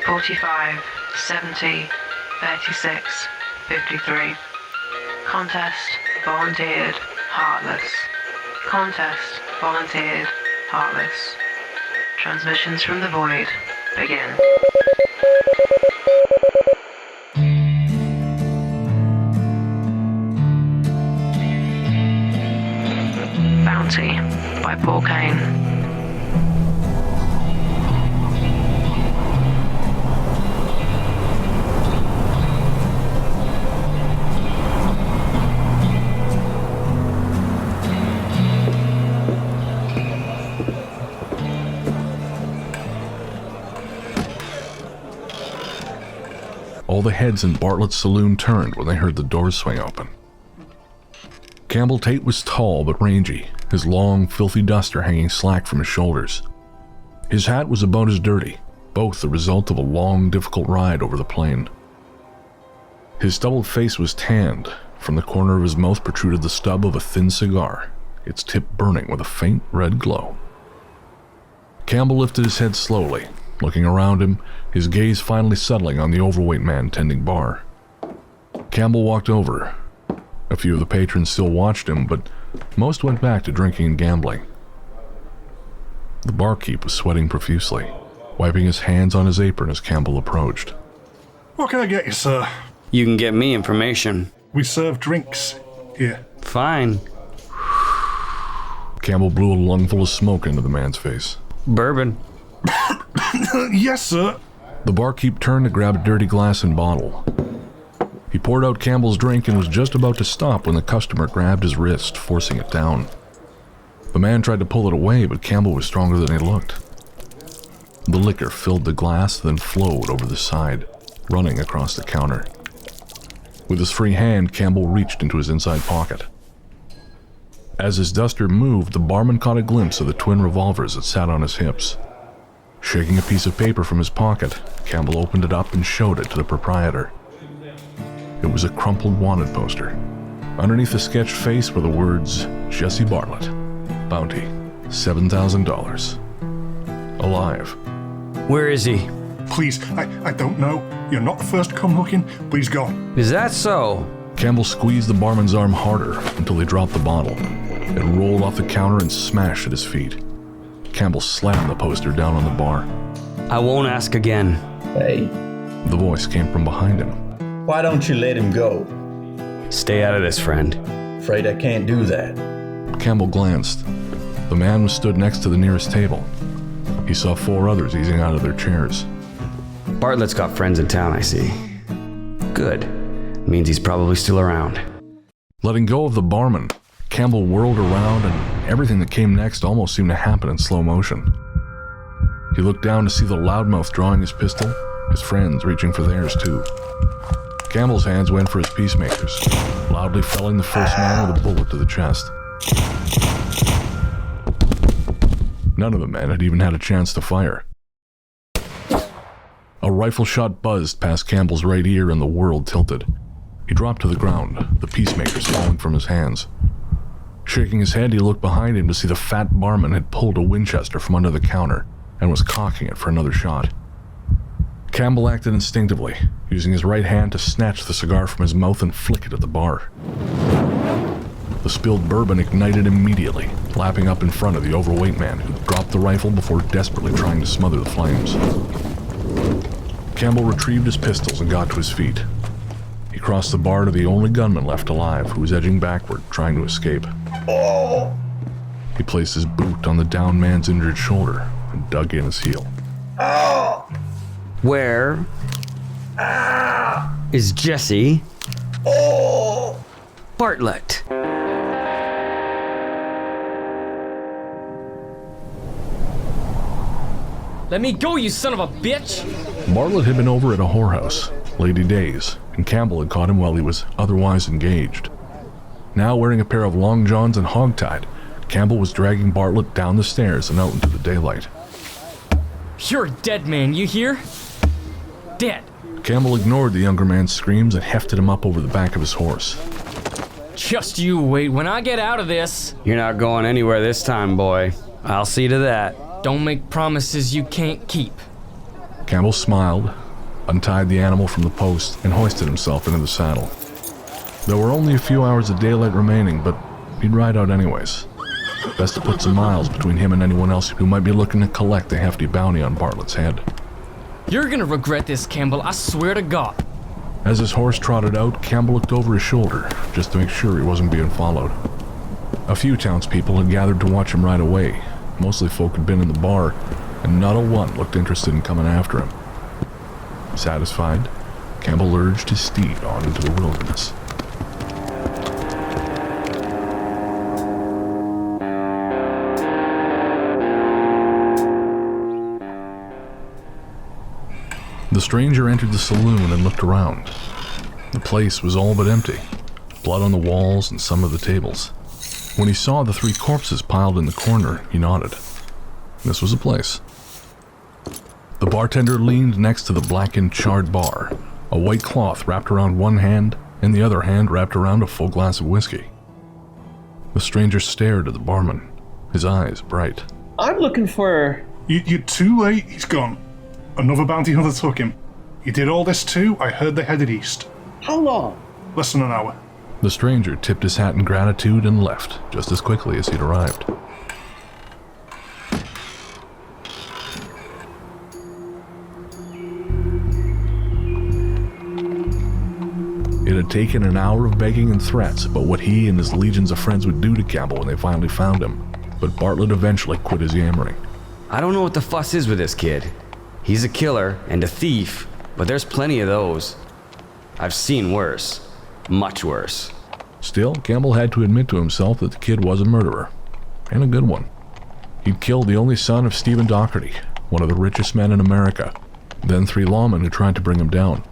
45, 70, 36, 53. Contest volunteered, heartless. Contest volunteered, heartless. Transmissions from the void begin. Bounty by Paul Kane. All the heads in Bartlett's saloon turned when they heard the doors swing open. Campbell Tate was tall but rangy, his long, filthy duster hanging slack from his shoulders. His hat was about as dirty, both the result of a long, difficult ride over the plain. His stubbled face was tanned. From the corner of his mouth protruded the stub of a thin cigar, its tip burning with a faint red glow. Campbell lifted his head slowly, looking around him, his gaze finally settling on the overweight man tending bar. Campbell walked over. A few of the patrons still watched him, but most went back to drinking and gambling. The barkeep was sweating profusely, wiping his hands on his apron as Campbell approached. What can I get you, sir? You can get me information. We serve drinks here. Fine. Campbell blew a lungful of smoke into the man's face. Bourbon. Yes, sir. The barkeep turned to grab a dirty glass and bottle. He poured out Campbell's drink and was just about to stop when the customer grabbed his wrist, forcing it down. The man tried to pull it away, but Campbell was stronger than he looked. The liquor filled the glass, then flowed over the side, running across the counter. With his free hand, Campbell reached into his inside pocket. As his duster moved, the barman caught a glimpse of the twin revolvers that sat on his hips. Shaking a piece of paper from his pocket, Campbell opened it up and showed it to the proprietor. It was a crumpled wanted poster. Underneath the sketched face were the words, Jesse Bartlett, bounty, $7,000. Alive. Where is he? Please, I don't know. You're not the first to come looking. Please go. Is that so? Campbell squeezed the barman's arm harder until he dropped the bottle. It rolled off the counter and smashed at his feet. Campbell slammed the poster down on the bar. I won't ask again. Hey, The voice came from behind him. why don't you let him go? Stay out of this, friend. Afraid I can't do that. Campbell glanced. The man was stood next to the nearest table. He saw 4 others easing out of their chairs. Bartlett's got friends in town, I see. Good. Means he's probably still around. Letting go of the barman, Campbell whirled around, and everything that came next almost seemed to happen in slow motion. He looked down to see the loudmouth drawing his pistol, his friends reaching for theirs too. Campbell's hands went for his peacemakers, loudly felling the first man with a bullet to the chest. None of the men had even had a chance to fire. A rifle shot buzzed past Campbell's right ear and the world tilted. He dropped to the ground, the peacemakers falling from his hands. Shaking his head, he looked behind him to see the fat barman had pulled a Winchester from under the counter and was cocking it for another shot. Campbell acted instinctively, using his right hand to snatch the cigar from his mouth and flick it at the bar. The spilled bourbon ignited immediately, lapping up in front of the overweight man who dropped the rifle before desperately trying to smother the flames. Campbell retrieved his pistols and got to his feet. He crossed the bar to the only gunman left alive, who was edging backward, trying to escape. He placed his boot on the downed man's injured shoulder and dug in his heel. Where is Jesse Bartlett? Let me go, you son of a bitch! Bartlett had been over at a whorehouse, Lady Days, and Campbell had caught him while he was otherwise engaged. Now wearing a pair of long johns and hogtied, Campbell was dragging Bartlett down the stairs and out into the daylight. You're a dead man, you hear? Dead. Campbell ignored the younger man's screams and hefted him up over the back of his horse. Just you wait, when I get out of this... You're not going anywhere this time, boy. I'll see to that. Don't make promises you can't keep. Campbell smiled, untied the animal from the post, and hoisted himself into the saddle. There were only a few hours of daylight remaining, but he'd ride out anyways. Best to put some miles between him and anyone else who might be looking to collect a hefty bounty on Bartlett's head. You're gonna regret this, Campbell, I swear to God. As his horse trotted out, Campbell looked over his shoulder, just to make sure he wasn't being followed. A few townspeople had gathered to watch him ride away. Mostly folk had been in the bar, and not a one looked interested in coming after him. Satisfied, Campbell urged his steed on into the wilderness. The stranger entered the saloon and looked around. The place was all but empty, blood on the walls and some of the tables. When he saw the 3 corpses piled in the corner, he nodded. This was a place. The bartender leaned next to the blackened, charred bar, a white cloth wrapped around one hand and the other hand wrapped around a full glass of whiskey. The stranger stared at the barman, his eyes bright. I'm looking for... You're too late, he's gone. Another bounty hunter took him. You did all this too? I heard they headed east. How long? Less than an hour. The stranger tipped his hat in gratitude and left, just as quickly as he'd arrived. It had taken an hour of begging and threats about what he and his legions of friends would do to Campbell when they finally found him, but Bartlett eventually quit his yammering. I don't know what the fuss is with this kid. He's a killer and a thief, but there's plenty of those. I've seen worse. Much worse. Still, Campbell had to admit to himself that the kid was a murderer, and a good one. He'd killed the only son of Stephen Doherty, one of the richest men in America, then 3 lawmen who tried to bring him down.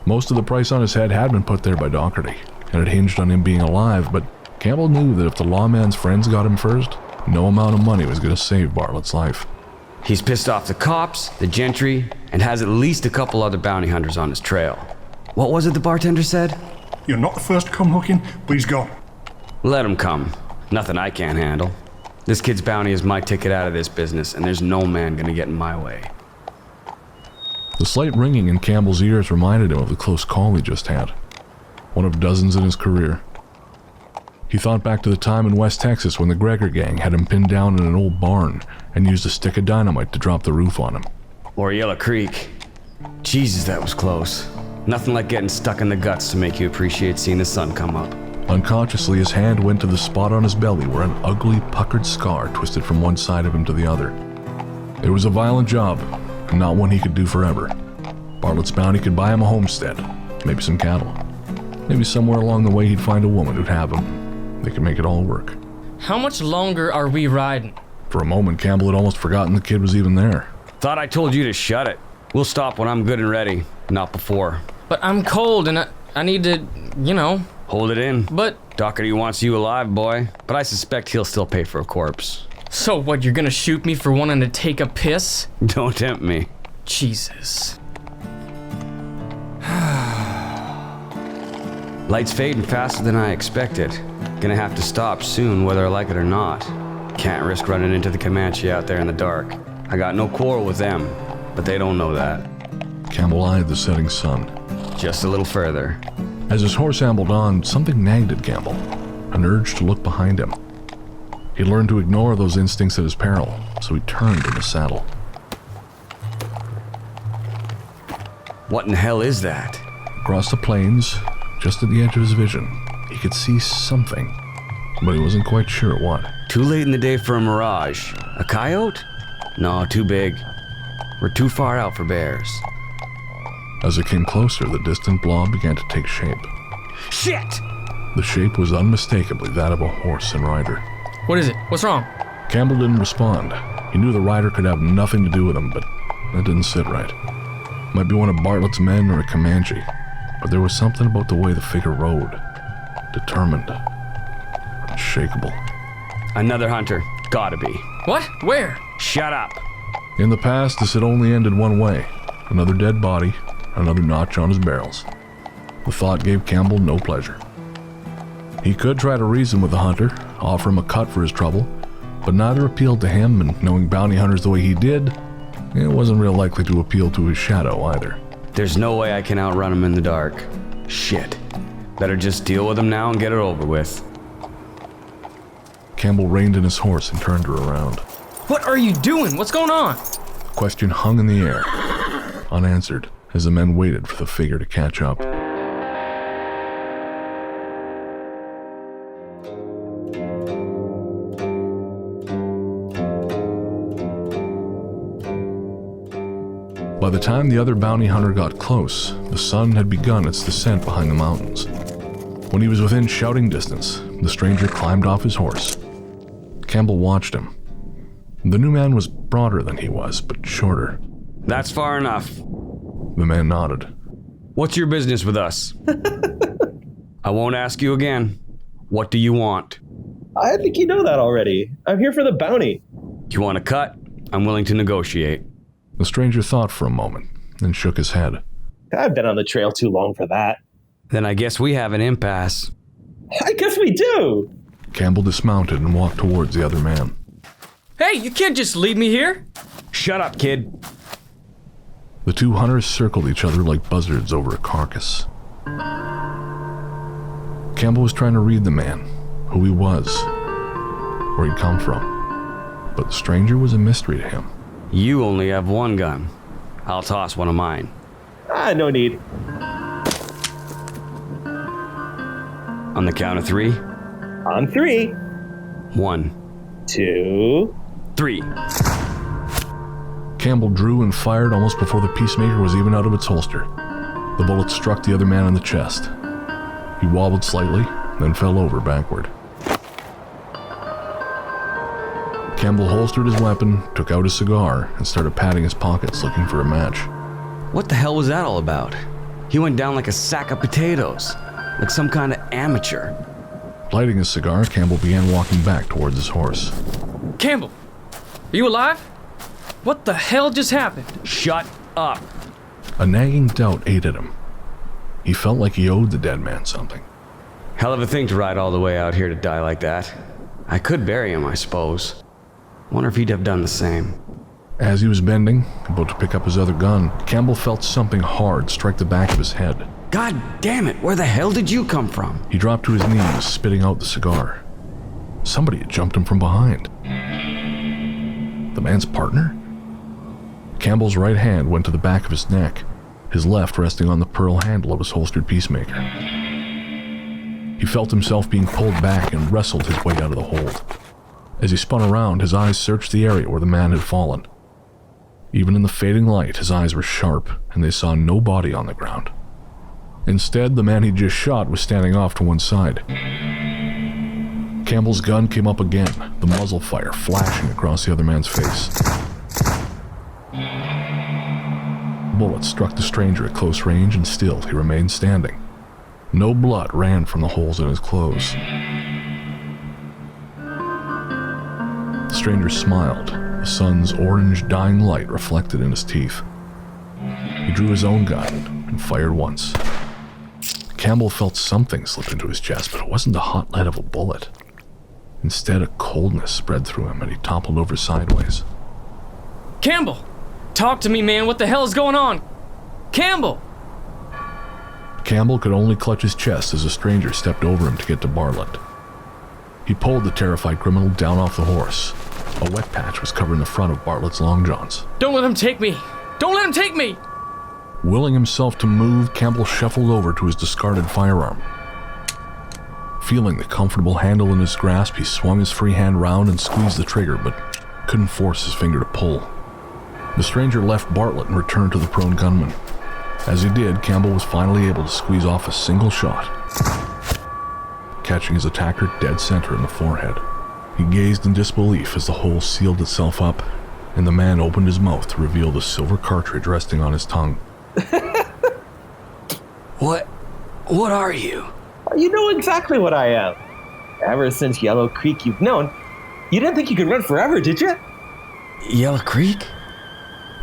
Most of the price on his head had been put there by Doherty, and it hinged on him being alive, but Campbell knew that if the lawman's friends got him first, no amount of money was going to save Bartlett's life. He's pissed off the cops, the gentry, and has at least a couple other bounty hunters on his trail. What was it the bartender said? You're not the first to come looking, but he's gone. Let him come. Nothing I can't handle. This kid's bounty is my ticket out of this business, and there's no man gonna get in my way. The slight ringing in Campbell's ears reminded him of the close call he just had. One of dozens in his career. He thought back to the time in West Texas when the Gregor gang had him pinned down in an old barn and used a stick of dynamite to drop the roof on him. Or Yellow Creek. Jesus, that was close. Nothing like getting stuck in the guts to make you appreciate seeing the sun come up. Unconsciously, his hand went to the spot on his belly where an ugly, puckered scar twisted from one side of him to the other. It was a violent job, and not one he could do forever. Bartlett's bounty could buy him a homestead, maybe some cattle. Maybe somewhere along the way he'd find a woman who'd have him. They could make it all work. How much longer are we riding? For a moment, Campbell had almost forgotten the kid was even there. Thought I told you to shut it. We'll stop when I'm good and ready, not before. But I'm cold and I need to, Hold it in. But... Doherty wants you alive, boy. But I suspect he'll still pay for a corpse. So what, you're gonna shoot me for wanting to take a piss? Don't tempt me. Jesus. Light's fading faster than I expected. Gonna have to stop soon, whether I like it or not. Can't risk running into the Comanche out there in the dark. I got no quarrel with them, but they don't know that. Campbell eyed the setting sun. Just a little further. As his horse ambled on, something nagged at Campbell, an urge to look behind him. He learned to ignore those instincts at his peril, so he turned in the saddle. What in the hell is that? Across the plains, just at the edge of his vision, he could see something, but he wasn't quite sure what. Too late in the day for a mirage. A coyote? No, too big. We're too far out for bears. As it came closer, the distant blob began to take shape. Shit! The shape was unmistakably that of a horse and rider. What is it? What's wrong? Campbell didn't respond. He knew the rider could have nothing to do with him, but that didn't sit right. Might be one of Bartlett's men or a Comanche, but there was something about the way the figure rode. Determined. Unshakable. Another hunter. Gotta be. What? Where? Shut up. In the past, this had only ended one way. Another dead body, another notch on his barrels. The thought gave Campbell no pleasure. He could try to reason with the hunter, offer him a cut for his trouble, But neither appealed to him, and knowing bounty hunters the way he did, it wasn't real likely to appeal to his shadow either. There's no way I can outrun him in the dark. Shit. Better just deal with him now and get it over with. Campbell reined in his horse and turned her around. What are you doing? What's going on? The question hung in the air, unanswered, as the men waited for the figure to catch up. By the time the other bounty hunter got close, the sun had begun its descent behind the mountains. When he was within shouting distance, the stranger climbed off his horse. Campbell watched him. The new man was broader than he was, but shorter. That's far enough. The man nodded. What's your business with us? I won't ask you again. What do you want? I think you know that already. I'm here for the bounty. You want a cut? I'm willing to negotiate. The stranger thought for a moment, then shook his head. I've been on the trail too long for that. Then I guess we have an impasse. I guess we do. Campbell dismounted and walked towards the other man. Hey, you can't just leave me here. Shut up, kid. The two hunters circled each other like buzzards over a carcass. Campbell was trying to read the man, who he was, where he'd come from. But the stranger was a mystery to him. You only have one gun. I'll toss one of mine. No need. On the count of 3. On 3. 1, 2. 3. Campbell drew and fired almost before the peacemaker was even out of its holster. The bullet struck the other man in the chest. He wobbled slightly, then fell over backward. Campbell holstered his weapon, took out his cigar, and started patting his pockets looking for a match. What the hell was that all about? He went down like a sack of potatoes, like some kind of amateur. Lighting his cigar, Campbell began walking back towards his horse. Campbell, are you alive? What the hell just happened? Shut up. A nagging doubt ate at him. He felt like he owed the dead man something. Hell of a thing to ride all the way out here to die like that. I could bury him, I suppose. Wonder if he'd have done the same. As he was bending, about to pick up his other gun, Campbell felt something hard strike the back of his head. God damn it, where the hell did you come from? He dropped to his knees, spitting out the cigar. Somebody had jumped him from behind. The man's partner? Campbell's right hand went to the back of his neck, his left resting on the pearl handle of his holstered peacemaker. He felt himself being pulled back and wrestled his way out of the hold. As he spun around, his eyes searched the area where the man had fallen. Even in the fading light, his eyes were sharp, and they saw no body on the ground. Instead, the man he'd just shot was standing off to one side. Campbell's gun came up again, the muzzle fire flashing across the other man's face. Bullets struck the stranger at close range, and still he remained standing. No blood ran from the holes in his clothes. The stranger smiled, the sun's orange dying light reflected in his teeth. He drew his own gun and fired once. Campbell felt something slip into his chest, but it wasn't the hot lead of a bullet. Instead, a coldness spread through him and he toppled over sideways. Campbell! Talk to me, man. What the hell is going on? Campbell! Campbell could only clutch his chest as a stranger stepped over him to get to Bartlett. He pulled the terrified criminal down off the horse. A wet patch was covering the front of Bartlett's long johns. Don't let him take me! Don't let him take me! Willing himself to move, Campbell shuffled over to his discarded firearm. Feeling the comfortable handle in his grasp, he swung his free hand round and squeezed the trigger, but couldn't force his finger to pull. The stranger left Bartlett and returned to the prone gunman. As he did, Campbell was finally able to squeeze off a single shot, catching his attacker dead center in the forehead. He gazed in disbelief as the hole sealed itself up, and the man opened his mouth to reveal the silver cartridge resting on his tongue. What are you? You know exactly what I am. Ever since Yellow Creek you've known, you didn't think you could run forever, did you? Yellow Creek?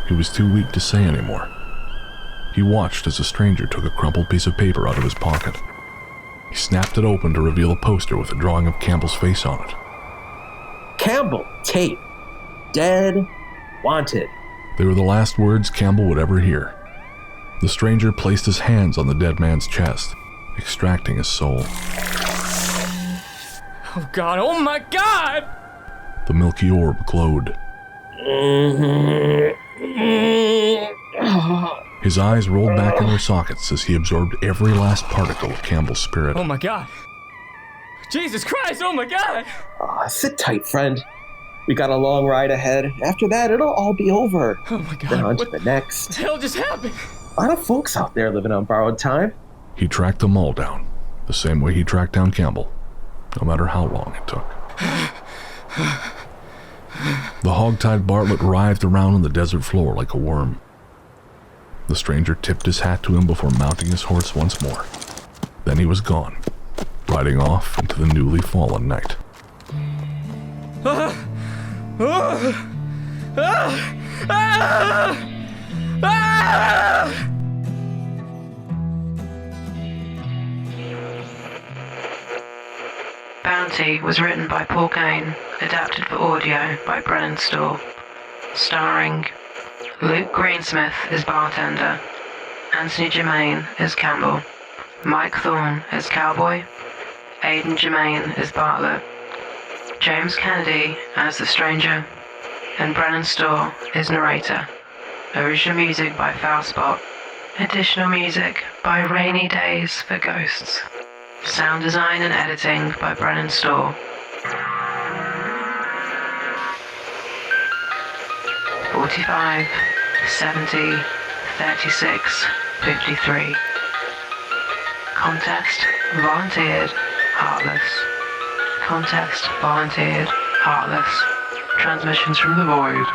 He was too weak to say anymore. He watched as the stranger took a crumpled piece of paper out of his pocket. He snapped it open to reveal a poster with a drawing of Campbell's face on it. Campbell, Tate. Dead. Wanted. They were the last words Campbell would ever hear. The stranger placed his hands on the dead man's chest, extracting his soul. Oh God, oh my God! The milky orb glowed. His eyes rolled back in their sockets as he absorbed every last particle of Campbell's spirit. Oh my God. Jesus Christ, oh my God! Sit tight, friend. We got a long ride ahead. After that, it'll all be over. Oh my God. Then on to What the next. the hell just happened? A lot of folks out there living on borrowed time. He tracked them all down, the same way he tracked down Campbell, no matter how long it took. The hog-tied Bartlett writhed around on the desert floor like a worm. The stranger tipped his hat to him before mounting his horse once more. Then he was gone, riding off into the newly fallen night. Bounty was written by Paul Kane, adapted for audio by Brennan Storr, starring Luke Greensmith as Bartender, Anthony Germain as Campbell, Mike Thorn as Cowboy, Aidan Germain as Bartlett, James Kennedy as the Stranger, and Brennan Storr as narrator. Original music by Foulspot. Additional music by Rainy Days for Ghosts. Sound design and editing by Brennan Storr. 45, 70, 36, 53. Contest volunteered, heartless. Contest volunteered, heartless. Transmissions from the void.